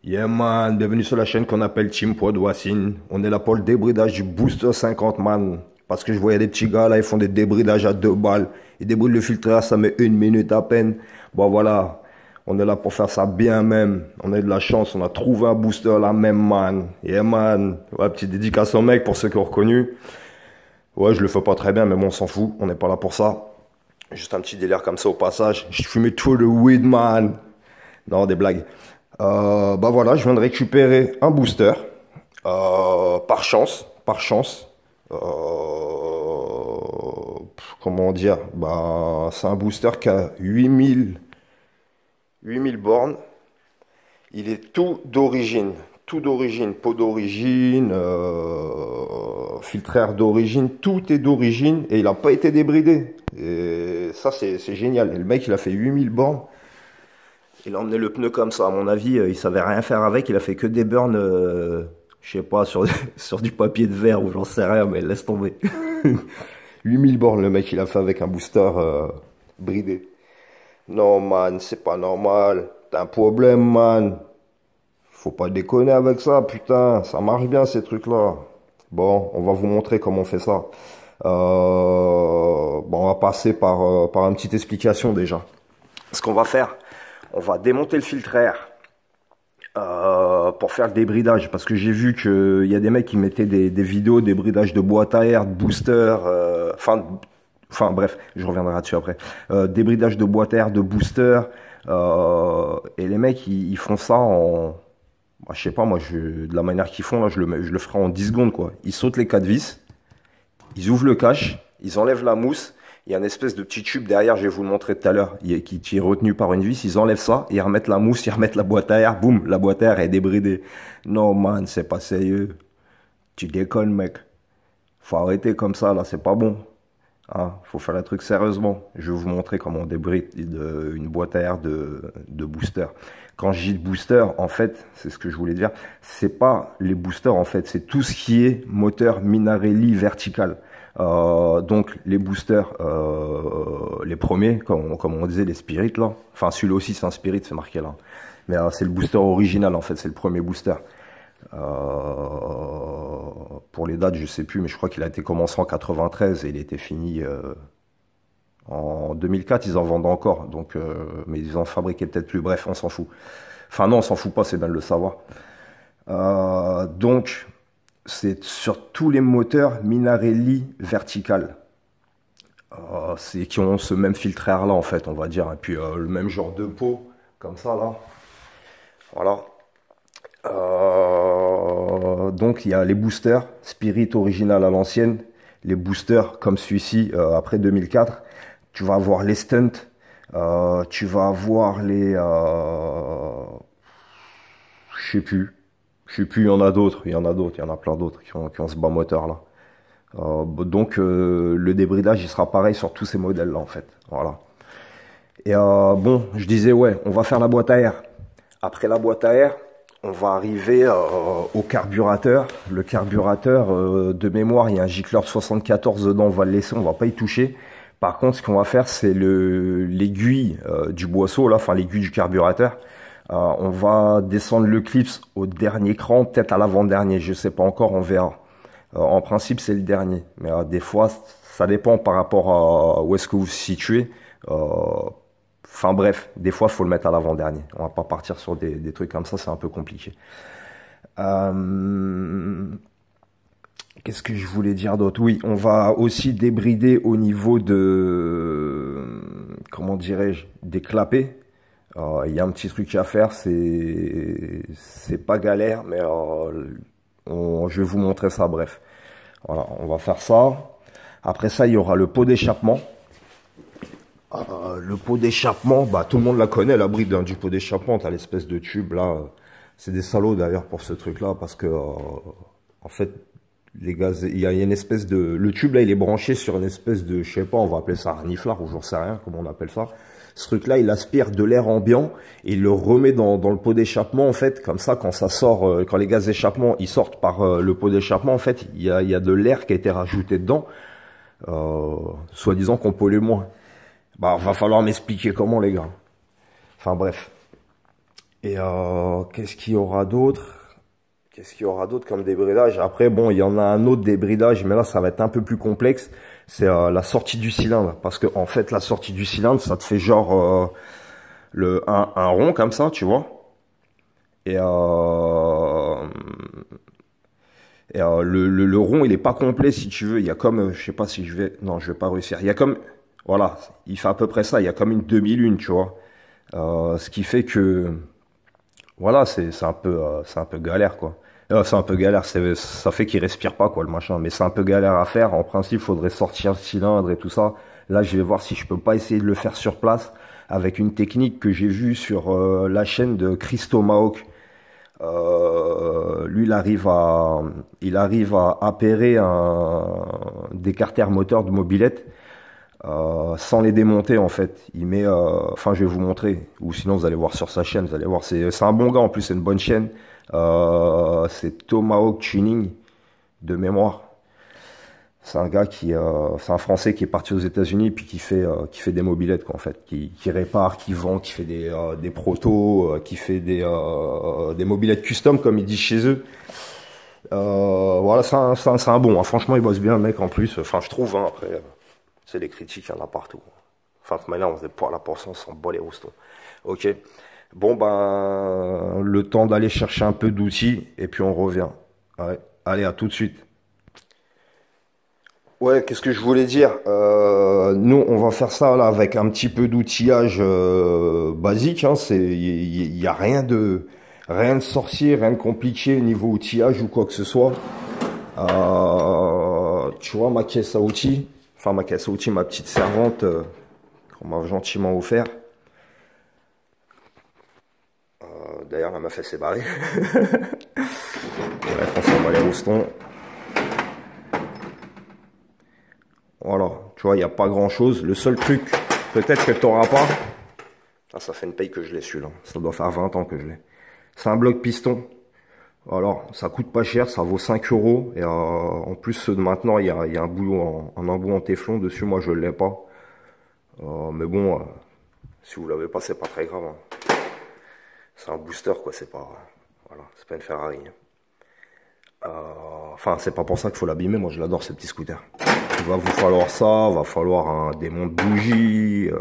Yeah man, bienvenue sur la chaîne qu'on appelle Team Pod Wassine. On est là pour le débridage du Booster 50 man. Parce que je voyais des petits gars là, ils font des débridages à 2 balles. Ils débrident le filtre, ça met 1 minute à peine. Bon voilà, on est là pour faire ça bien même. On a eu de la chance, on a trouvé un booster là même man. Yeah man, ouais, petite dédicace au mec pour ceux qui ont reconnu. Ouais, je le fais pas très bien mais bon on s'en fout, on n'est pas là pour ça. Juste un petit délire comme ça au passage. Je fumais tout le weed man. Non, des blagues. Bah voilà, je viens de récupérer un booster. Par chance. Comment dire? Bah, c'est un booster qui a 8000 bornes. Il est tout d'origine. Tout d'origine. Pot d'origine, filtre air d'origine. Tout est d'origine et il n'a pas été débridé. Et ça, c'est génial. Et le mec, il a fait 8000 bornes. Il a emmené le pneu comme ça, à mon avis, il savait rien faire avec, il a fait que des burns, je sais pas, sur du papier de verre ou j'en sais rien, mais laisse tomber. 8000 bornes le mec il a fait avec un booster bridé. Non man, c'est pas normal, t'as un problème man. Faut pas déconner avec ça, putain, ça marche bien ces trucs là. Bon, on va vous montrer comment on fait ça. Bon, on va passer par une petite explication déjà. Ce qu'on va faire, on va démonter le filtre air pour faire le débridage. Parce que j'ai vu qu'il y a des mecs qui mettaient des vidéos de débridage de boîte à air, de booster. Enfin bref, je reviendrai là-dessus après. Débridage de boîte à air, de booster. Et les mecs, ils font ça en... Bah, je sais pas, moi, de la manière qu'ils font, là, je le ferai en 10 secondes, quoi. Ils sautent les 4 vis. Ils ouvrent le cache. Ils enlèvent la mousse. Il y a une espèce de petit tube derrière, je vais vous le montrer tout à l'heure, qui est retenu par une vis. Ils enlèvent ça, ils remettent la mousse, ils remettent la boîte à air, boum, la boîte à air est débridée. Non man, c'est pas sérieux. Tu déconnes mec. Faut arrêter comme ça là, c'est pas bon. Hein, faut faire le truc sérieusement. Je vais vous montrer comment on débride une boîte à air de booster. Quand je dis de booster, en fait, c'est ce que je voulais dire, c'est pas les boosters en fait, c'est tout ce qui est moteur Minarelli vertical. Donc les boosters, les premiers, comme on disait, les Spirit là. Enfin celui-là aussi c'est un Spirit, c'est marqué là. Mais c'est le booster original en fait, c'est le premier booster. Pour les dates je sais plus, mais je crois qu'il a été commencé en 93 et il était fini en 2004. Ils en vendent encore, donc mais ils en fabriquaient peut-être plus. Bref, on s'en fout. Enfin non, on s'en fout pas, c'est bien de le savoir. Donc c'est sur tous les moteurs Minarelli vertical. C'est qui ont ce même filtre air là en fait, on va dire. Et puis le même genre de pot, comme ça là. Voilà. Donc il y a les boosters Spirit original à l'ancienne. Les boosters comme celui-ci après 2004. Tu vas avoir les stunts. Tu vas avoir les... je sais plus. Il y en a d'autres, il y en a plein d'autres qui ont ce bas moteur là. Donc le débridage il sera pareil sur tous ces modèles là en fait. Voilà. Et bon, je disais ouais, on va faire la boîte à air. Après la boîte à air, on va arriver au carburateur. Le carburateur de mémoire, il y a un gicleur de 74 dedans, on va le laisser, on va pas y toucher. Par contre, ce qu'on va faire, c'est l'aiguille du boisseau là, enfin l'aiguille du carburateur. On va descendre le clips au dernier cran, peut-être à l'avant-dernier, je sais pas encore, on verra. En principe, c'est le dernier, mais des fois, ça dépend par rapport à où est-ce que vous vous situez. Enfin bref, des fois, il faut le mettre à l'avant-dernier. On va pas partir sur des trucs comme ça, c'est un peu compliqué. Qu'est-ce que je voulais dire d'autre? Oui, on va aussi débrider au niveau de, comment dirais-je, des clapets. Il y a un petit truc à faire, c'est pas galère, mais je vais vous montrer ça, bref. Voilà, on va faire ça. Après ça, il y aura le pot d'échappement. Le pot d'échappement, bah tout le monde la connaît, la bride hein, du pot d'échappement. T'as l'espèce de tube là. C'est des salauds d'ailleurs pour ce truc-là, parce que en fait, les gaz, il y a une espèce de, le tube là, il est branché sur une espèce de, je sais pas, on va appeler ça un reniflard ou j'en sais rien, comment on appelle ça. Ce truc-là, il aspire de l'air ambiant et il le remet dans le pot d'échappement, en fait. Comme ça, quand ça sort, quand les gaz d'échappement, ils sortent par le pot d'échappement, en fait, il y a de l'air qui a été rajouté dedans, soi-disant qu'on pollue moins. Bah, va falloir m'expliquer comment, les gars. Enfin, bref. Et qu'est-ce qu'il y aura d'autre? Qu'est-ce qu'il y aura d'autre comme débridage? Après, bon, il y en a un autre débridage, mais là, ça va être un peu plus complexe. C'est la sortie du cylindre. Parce que en fait, la sortie du cylindre, ça te fait genre un rond comme ça, tu vois. Et, le rond, il est pas complet, si tu veux. Il y a comme, je sais pas si je vais... Non, je vais pas réussir. Il y a comme... Voilà, il fait à peu près ça. Il y a comme une demi-lune, tu vois. Ce qui fait que... Voilà, c'est un peu galère, quoi. C'est un peu galère, ça fait qu'il respire pas, quoi, le machin. Mais c'est un peu galère à faire. En principe, faudrait sortir le cylindre et tout ça. Là, je vais voir si je peux pas essayer de le faire sur place avec une technique que j'ai vue sur la chaîne de Chris Tomahawk. Lui, il arrive à appairer des carters moteurs de mobilette sans les démonter en fait. Il met, enfin, je vais vous montrer, ou sinon vous allez voir sur sa chaîne. Vous allez voir, c'est un bon gars en plus, c'est une bonne chaîne. C'est Tomahawk Tuning de mémoire. C'est un gars c'est un Français qui est parti aux États-Unis puis qui fait des mobilettes quoi en fait, qui répare, qui vend, qui fait des protos, qui fait des mobilettes custom comme ils disent chez eux. Voilà, c'est un bon. Hein. Franchement, il bosse bien le mec en plus. Enfin, je trouve. Hein, après, c'est des critiques, il y en a partout. Enfin, de toute manière, on faisait pas la portion sans bol et roustons. Ok. Bon ben, le temps d'aller chercher un peu d'outils et puis on revient. Ouais. Allez, à tout de suite. Ouais, qu'est-ce que je voulais dire? Nous, on va faire ça là avec un petit peu d'outillage basique. Hein, il y a rien de sorcier, rien de compliqué niveau outillage ou quoi que ce soit. Tu vois ma caisse à outils, enfin ma caisse à outils, ma petite servante qu'on m'a gentiment offert. D'ailleurs, la meuf elle s'est barrée. Bref, on s'en va les roustons. Voilà, tu vois, il n'y a pas grand chose. Le seul truc, peut-être que tu n'auras pas. Ah, ça fait une paye que je l'ai celui-là. Ça doit faire 20 ans que je l'ai. C'est un bloc piston. Alors, ça coûte pas cher, ça vaut 5 euros. Et en plus, ceux de maintenant, il y a un boulot un embout en téflon dessus. Moi, je ne l'ai pas. Mais bon, si vous l'avez pas, c'est pas très grave. Hein. C'est un booster, quoi. C'est pas, voilà, c'est pas une Ferrari. Enfin, c'est pas pour ça qu'il faut l'abîmer. Moi, je l'adore, ce petit scooter. Il va vous falloir ça, va falloir des monts de bougies.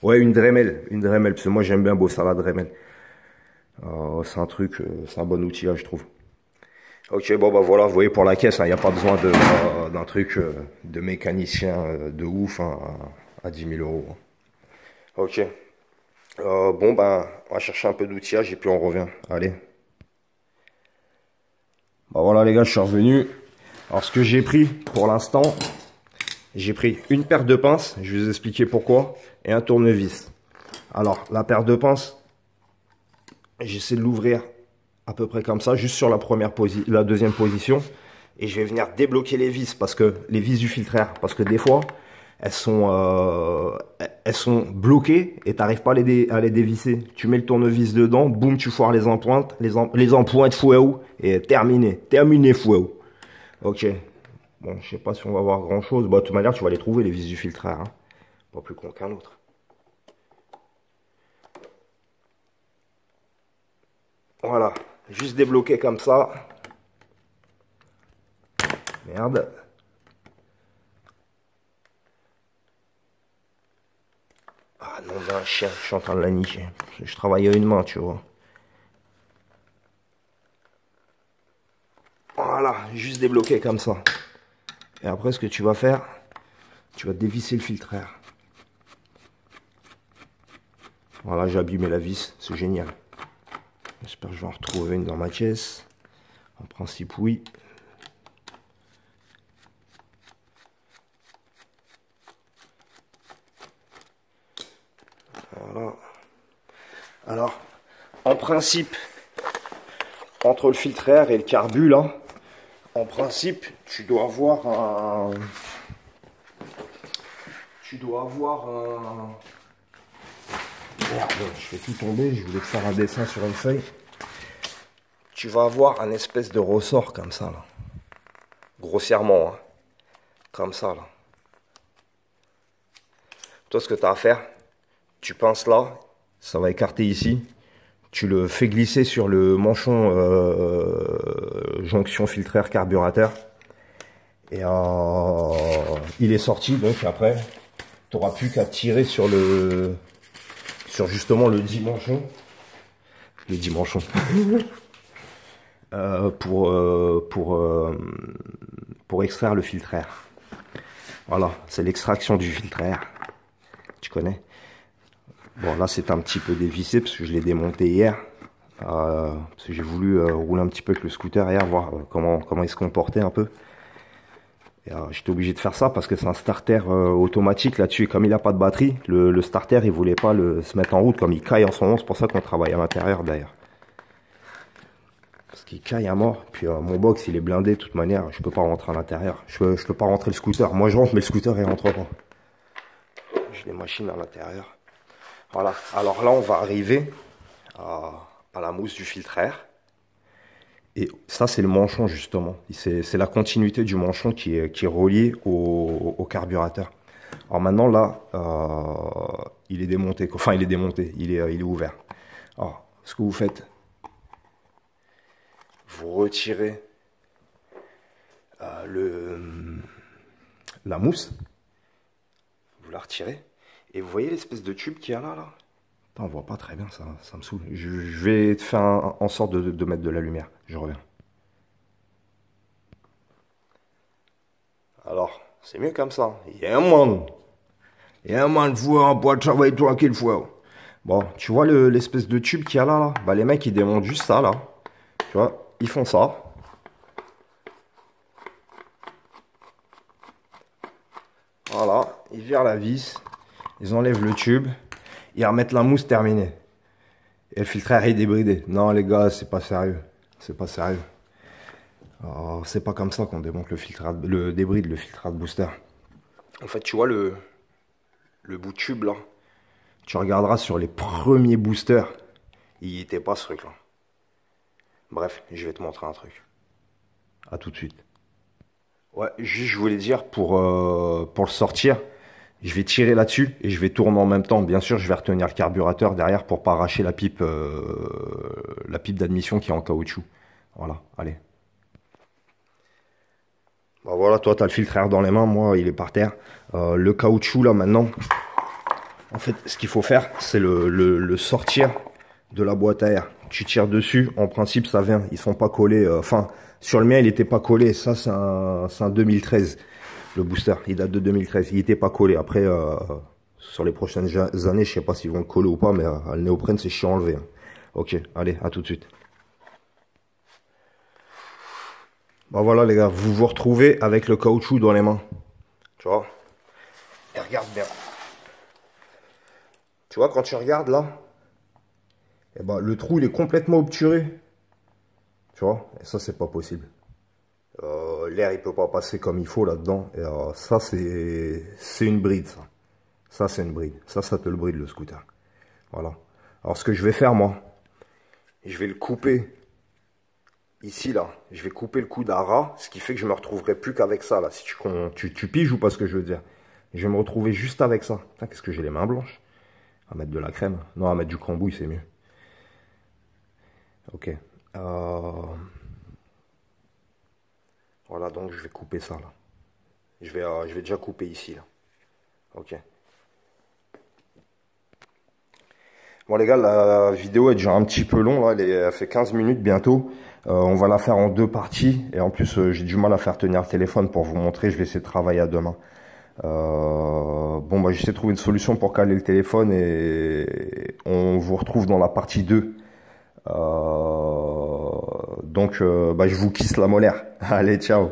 Ouais, une Dremel, parce que moi j'aime bien bosser à la Dremel. C'est un truc, c'est un bon outil là, je trouve. Ok, bon bah voilà, vous voyez pour la caisse, il n'y a pas besoin d'un truc de mécanicien de ouf hein, à 10 000 euros. Ok. Bon bah, on va chercher un peu d'outillage et puis on revient. Allez. Bah voilà les gars, je suis revenu. Alors ce que j'ai pris pour l'instant, j'ai pris une paire de pinces, je vais vous expliquer pourquoi, et un tournevis. Alors la paire de pinces, j'essaie de l'ouvrir à peu près comme ça, juste sur la deuxième position, et je vais venir débloquer les vis, parce que les vis du filtre air, parce que des fois, elles sont bloquées et tu n'arrives pas à les dévisser. Tu mets le tournevis dedans, boum, tu foires les empointes, les empointes fouet et terminé fouet. Ok. Bon, je sais pas si on va voir grand chose. Bah, de toute manière, tu vas les trouver, les vis du filtre air. Hein. Pas plus con qu'un autre. Voilà. Juste débloqué comme ça. Merde. Ah non, d'un chien, je suis en train de la nicher. Je travaille à une main, tu vois. Voilà, juste débloqué comme ça. Et après, ce que tu vas faire, tu vas dévisser le filtre air. Voilà, j'ai abîmé la vis, c'est génial. J'espère que je vais en retrouver une dans ma caisse. En principe, oui. Voilà. Alors, en principe, entre le filtre air et le carbu, là, en principe, tu dois avoir un... Merde, je fais tout tomber, je voulais te faire un dessin sur une feuille. Tu vas avoir un espèce de ressort comme ça, là. Grossièrement, hein. Comme ça, là. Toi, ce que tu as à faire, tu pinces là, Ça va écarter ici. Tu le fais glisser sur le manchon jonction filtraire carburateur. Et il est sorti, donc après, tu n'auras plus qu'à tirer sur justement le dimanchon. Le dimanchon. pour extraire le filtraire. Voilà, c'est l'extraction du filtraire. Tu connais? Bon, là, c'est un petit peu dévissé parce que je l'ai démonté hier. Parce que j'ai voulu rouler un petit peu avec le scooter hier, voir comment il se comportait un peu. J'étais obligé de faire ça parce que c'est un starter automatique là-dessus. Comme il n'a pas de batterie, le starter, il voulait pas se mettre en route comme il caille en ce moment. C'est pour ça qu'on travaille à l'intérieur d'ailleurs. Parce qu'il caille à mort. Puis mon box, il est blindé de toute manière. Je peux pas rentrer à l'intérieur. Je peux pas rentrer le scooter. Moi, je rentre, mais le scooter, il rentre pas. J'ai des machines à l'intérieur. Voilà. Alors là, on va arriver à la mousse du filtraire. Et ça, c'est le manchon, justement. C'est la continuité du manchon qui est relié au carburateur. Alors maintenant, là, il est démonté. Enfin, il est démonté. Il est ouvert. Alors, ce que vous faites, vous retirez la mousse. Vous la retirez. Et vous voyez l'espèce de tube qu'il y a là. On voit pas très bien, ça me saoule. Je vais faire en sorte de mettre de la lumière. Je reviens. Alors, c'est mieux comme ça. Yeah man. Yeah man, faut un peu de travail tranquille, faut. Bon, tu vois l'espèce de tube qu'il y a là. Bah les mecs ils démontent juste ça là. Tu vois, ils font ça. Voilà, ils virent la vis. Ils enlèvent le tube. Ils remettent la mousse terminée. Et le filtraire est débridé. Non les gars, c'est pas sérieux. C'est pas sérieux. C'est pas comme ça qu'on démonte le débride, le filtrate booster. En fait, tu vois le bout de tube là. Tu regarderas sur les premiers boosters. Il n'y était pas ce truc là. Bref, je vais te montrer un truc. A tout de suite. Ouais, juste je voulais dire pour le sortir. Je vais tirer là-dessus et je vais tourner en même temps. Bien sûr, je vais retenir le carburateur derrière pour pas arracher la pipe d'admission qui est en caoutchouc. Voilà, allez. Bah voilà, toi, tu as le filtraire dans les mains. Moi, il est par terre. Le caoutchouc, là, maintenant, en fait, ce qu'il faut faire, c'est le sortir de la boîte à air. Tu tires dessus. En principe, ça vient. Ils sont pas collés. Enfin, sur le mien, il n'était pas collé. Ça, c'est un 2013. Le booster, il date de 2013. Il n'était pas collé. Après, sur les prochaines années, je sais pas s'ils vont le coller ou pas, mais le néoprène, c'est chiant à enlever. Hein. Ok, allez, à tout de suite. Bah voilà les gars, vous vous retrouvez avec le caoutchouc dans les mains. Tu vois? Et regarde bien. Tu vois, quand tu regardes là, eh ben, le trou il est complètement obturé. Tu vois? Et ça, c'est pas possible. L'air il peut pas passer comme il faut là-dedans. Et ça c'est une bride ça. Ça c'est une bride. Ça te le bride le scooter. Voilà. Alors ce que je vais faire moi, je vais le couper ici là. Je vais couper le coude à ras, ce qui fait que je me retrouverai plus qu'avec ça là. Si tu piges ou pas ce que je veux dire. Je vais me retrouver juste avec ça. Qu'est-ce que j'ai les mains blanches? À mettre de la crème. Non, à mettre du crambouille c'est mieux. Ok. Voilà, donc je vais couper ça là. Je vais déjà couper ici là. Ok. Bon les gars, la vidéo est déjà un petit peu longue là. Elle fait 15 minutes bientôt. On va la faire en 2 parties. Et en plus, j'ai du mal à faire tenir le téléphone pour vous montrer. Je vais essayer de travailler à demain. Bon, bah j'essaie de trouver une solution pour caler le téléphone. Et on vous retrouve dans la partie 2. Donc, bah, je vous kisse la molaire. Allez, ciao.